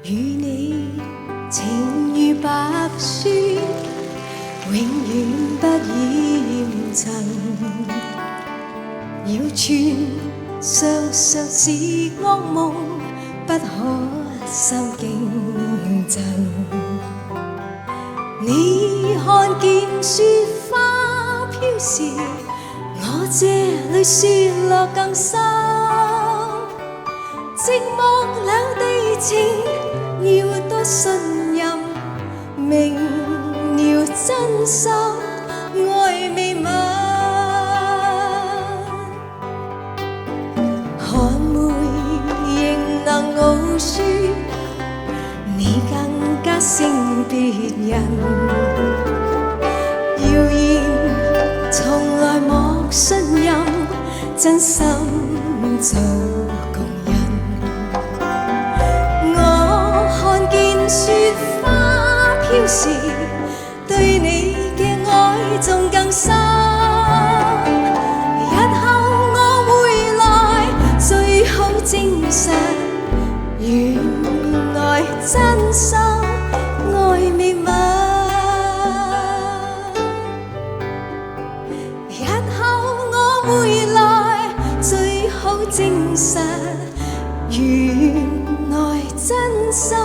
與你情如白雪，永遠不染塵。要穿常常是惡夢，不可受競爭。你看見雪花飄時，我這裏雪落更深。寂寞兩地情，要多信任，明了真心，愛未泯。寒梅仍能傲雪，你更加勝別人。謠言從來莫信任，真心做共人。我看見雪花飄時，對你嘅愛仲更深。日後我回來，最好證實，原來真心愛未泯。日後我回來，最好證實，原來真心